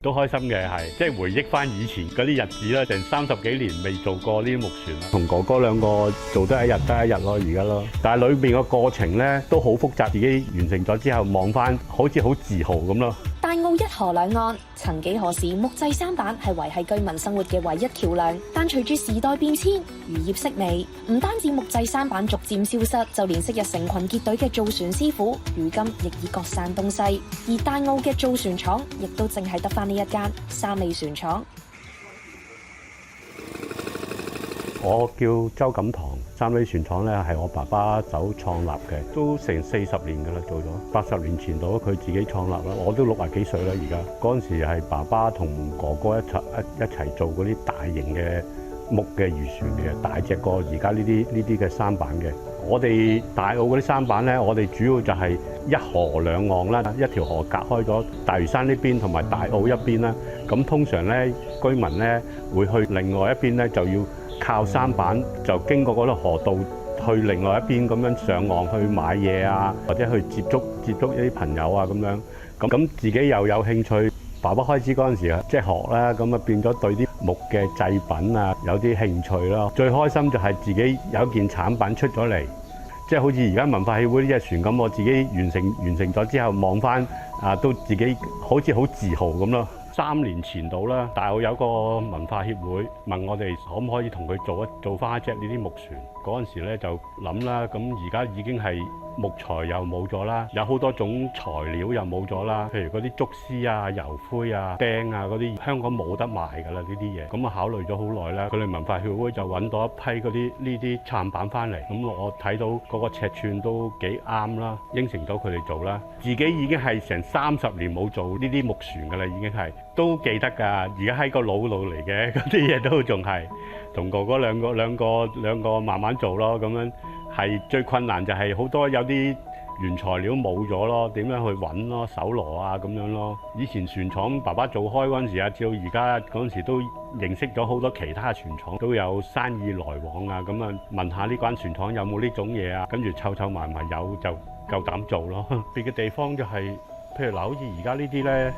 都開心嘅係，即係回憶翻以前嗰啲日子啦，成30幾年未做過呢啲木船啦。同哥哥兩個做得一日得一日咯，而家咯。但係裏邊個過程咧都好複雜，自己完成咗之後望翻，好似好自豪咁咯。大澳一河兩岸，曾幾何時木製舢板係維繫居民生活嘅唯一橋梁，但隨住時代變遷，漁業式微，唔單止木製舢板逐漸消失，就連昔日成群結隊嘅造船師傅，如今亦已各散東西。而大澳嘅造船廠，亦都淨係得翻呢一間三利船廠。我叫周錦堂，三利船廠咧係我爸爸手創立嘅，都成40年㗎啦，做咗80年前到佢自己創立啦，我都60幾歲啦而家。嗰陣時係爸爸同哥哥一齊做嗰啲大型嘅木嘅漁船嚟嘅，大隻過而家呢啲嘅舢板嘅。我哋大澳嗰啲舢板咧，我哋主要就係一河兩岸啦，一條河隔開咗大嶼山呢邊同埋大澳一邊啦。咁通常咧居民咧會去另外一邊咧就要靠舢板就經過嗰條河道去另外一邊咁樣上岸去買嘢啊，或者去接觸一啲朋友啊咁樣。咁自己又有興趣，爸爸開始嗰陣時啊，即係學啦，咁啊變咗對啲木嘅製品啊有啲興趣咯。最開心就係自己有一件產品出咗嚟，即係好似而家文化協會呢隻船咁，我自己完成咗之後望翻啊，都自己好似好自豪咁咯。3年前到啦，大澳有個文化協會問我哋可唔可以同佢做翻一隻呢啲木船。嗰陣時咧就諗啦，咁而家已經係木材又冇咗啦，有好多種材料又冇咗啦，譬如嗰啲竹絲啊、油灰啊、釘啊嗰啲，香港冇得賣㗎啦呢啲嘢。咁啊考慮咗好耐啦，佢哋文化協會就揾到一批嗰啲呢啲舢板翻嚟，咁我睇到嗰個尺寸都幾啱啦，應承咗佢哋做啦。自己已經係成30年冇做呢啲木船㗎啦，已經係都記得㗎。而家喺個腦度嚟嘅嗰啲嘢都仲係同哥哥兩個慢慢做咯，咁樣係最困難就係好多有啲原材料冇咗咯，點樣去揾咯，搜羅啊咁樣咯。以前船廠爸爸做開嗰陣時啊，至到而家嗰陣時都認識咗好多其他船廠，都有生意來往啊，咁啊問下呢間船廠有冇呢種嘢啊，跟住湊埋有就夠膽做咯。別嘅地方就係譬如嗱，好似而家呢啲咧。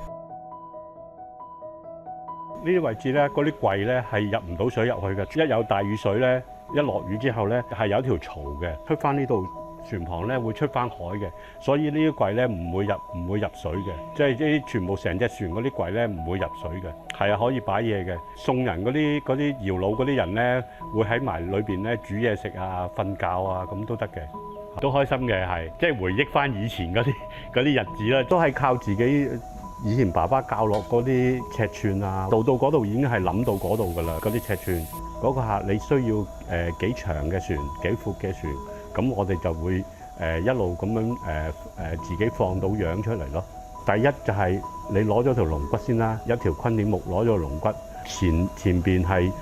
呢啲位置咧，嗰啲櫃咧係入唔到水入去嘅。一有大雨水咧，一落雨之後咧，係有條槽嘅，出翻呢度船旁咧會出翻海嘅，所以呢啲櫃咧唔會入水嘅，即係呢啲全部成隻船嗰啲櫃咧唔會入水嘅。係啊，可以擺嘢嘅。送人嗰啲搖橹嗰啲人咧，會喺埋裏邊咧煮嘢食啊、瞓覺啊，咁都得嘅，都開心嘅係，即係回憶翻以前嗰啲日子啦，都係靠自己。以前爸爸教落嗰啲尺寸啊，到嗰度已經係諗到嗰度㗎啦。嗰啲尺寸，嗰個客你需要幾長嘅船，幾闊嘅船，咁我哋就會一路咁樣自己放到樣出嚟咯。第一就係你攞咗條龍骨先啦，一條昆點木攞咗龍骨，前邊係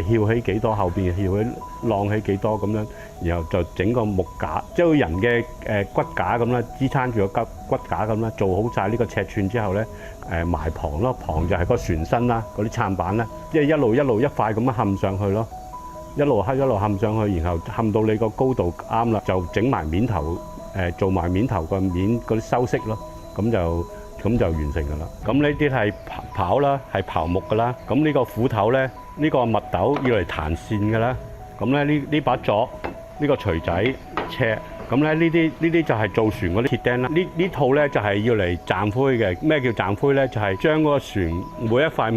翹起幾多，後邊翹起晾起幾多咁樣，然後就整個木架，即係人嘅骨架咁啦，支撐住個骨架咁啦，做好晒呢個尺寸之後咧，埋旁咯，旁就係個船身啦，嗰啲舢板咧，即係一路一塊咁樣冚上去咯，一路冚上去，然後冚到你個高度啱啦，就整埋面頭，做埋面頭個面嗰啲修飾咯，咁就完成㗎啦。咁呢啲係刨啦，係刨木㗎啦。咁呢個斧頭咧，呢個麥斗要嚟彈線㗎啦。咁咧呢把鑿，呢個錘仔尺，咁咧呢啲就係造船嗰啲鐵釘啦。呢套咧就係要嚟賺灰嘅。咩叫賺灰咧？就係將嗰個船每一塊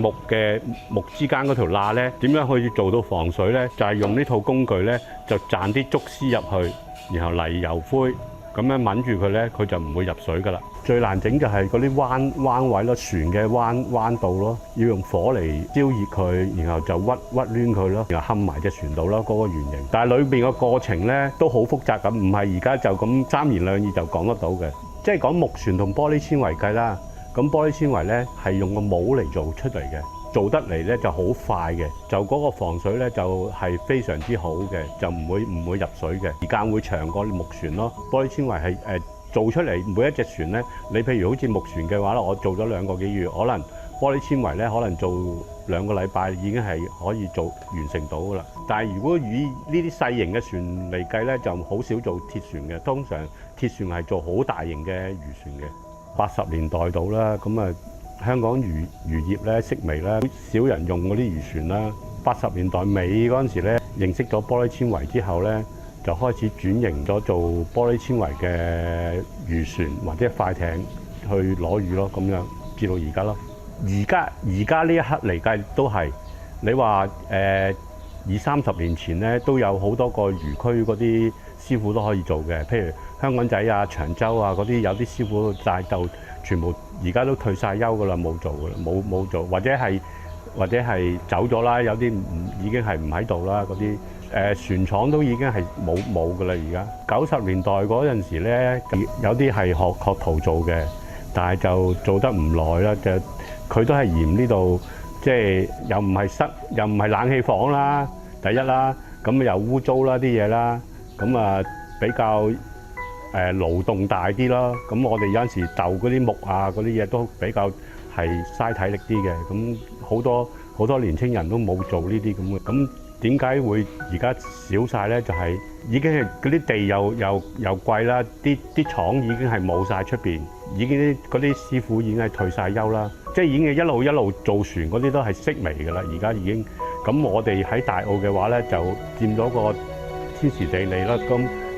木之間嗰條罅咧，點樣可以做到防水咧？就係用呢套工具咧，就賺啲竹絲入去，然後泥油灰。咁樣抿住佢咧，佢就唔會入水噶啦。最難整就係嗰啲彎位咯，船嘅彎度咯，要用火嚟燒熱佢，然後就屈攣佢咯，然後冚埋隻船度咯，嗰個圓形。但係裏邊個過程咧都好複雜咁，唔係而家就咁3言2語就講得到嘅。即係講木船同玻璃纖維計啦，咁玻璃纖維咧係用個模嚟做出嚟嘅。做得嚟咧就好快嘅，就嗰個防水咧就係非常之好嘅，就唔會入水嘅，時間會長過木船咯。玻璃纖維係做出嚟每一隻船咧，你譬如好似木船嘅話咧，我做咗2個幾月，可能玻璃纖維咧可能做2個禮拜已經係可以完成到噶啦。但係如果以呢啲細型嘅船嚟計咧，就好少做鐵船嘅，通常鐵船係做好大型嘅漁船嘅。80年代到啦，咁啊香港漁業咧式微啦，少人用嗰啲漁船啦。80年代尾嗰陣時咧，認識咗玻璃纖維之後咧，就開始轉型咗做玻璃纖維嘅漁船或者快艇去攞魚咯，咁樣至到而家咯。而家呢一刻嚟計都係你話20-30年前咧，都有好多個漁區嗰啲師傅都可以做嘅，譬如香港仔啊、長洲啊嗰啲有啲師傅，但係就全部而家都退晒休噶啦，冇做噶啦，冇做，或者係走咗啦，有啲已經係唔喺度啦，嗰啲船廠都已經係冇噶啦。而家90年代嗰陣時咧，有啲係學徒做嘅，但係就做得唔耐啦，就佢都係嫌呢度即係又唔係室又唔係冷氣房啦，第一啦，咁又污糟啦啲嘢啦，咁啊比較勞動大啲咯。咁我哋有陣時鬥嗰啲木啊嗰啲嘢都比較係嘥體力啲嘅，咁好多年青人都冇做呢啲咁嘅。咁點解會而家少晒咧？就係已經係嗰啲地又貴啦，啲廠已經係冇晒出邊，已經嗰啲師傅已經係退晒休啦，即係已經係一路做船嗰啲都係式微㗎啦。而家已經咁，我哋喺大澳嘅話咧，就佔咗個天時地利啦。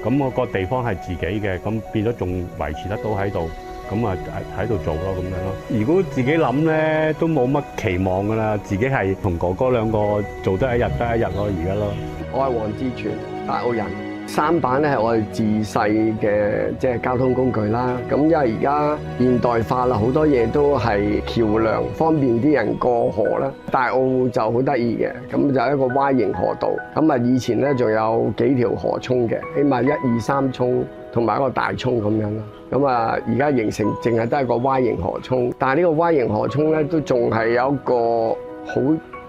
咁我個地方係自己嘅，咁變咗仲維持得到喺度。咁啊喺度做咯，咁樣咯。如果自己諗咧，都冇乜期望噶啦。自己係同哥哥兩個做得一日得一日咯，而家咯。我係黃志全，大澳人。舢板咧係我哋自細嘅即係交通工具啦。咁因為而家現代化啦，好多嘢都係橋梁，方便啲人過河啦。大澳就好得意嘅，咁就係一個 Y 型河道。咁啊以前咧仲有幾條河涌嘅，起碼1、2、3涌。同埋一個大涌咁樣咯，咁啊而家形成淨係得一個 Y 型河涌，但係呢個 Y 型河涌咧都仲係有一個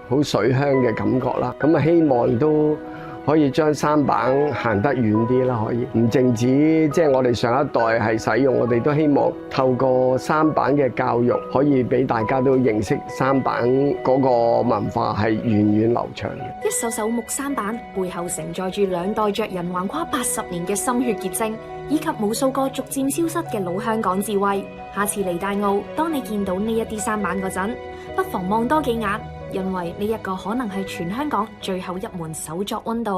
好水鄉嘅感覺啦，咁啊希望都可以將舢板行得遠啲啦，可以唔淨止即係我哋上一代係使用，我哋都希望透過舢板嘅教育，可以俾大家都認識舢板嗰個文化係源遠流長嘅。一艘艘木舢板背後承載住2代着人橫跨80年嘅心血結晶，以及無數個逐漸消失嘅老香港智慧。下次嚟大澳，當你見到呢一啲舢板嗰陣，不妨望多幾眼。因為呢一個可能係全香港最後一門手作溫度。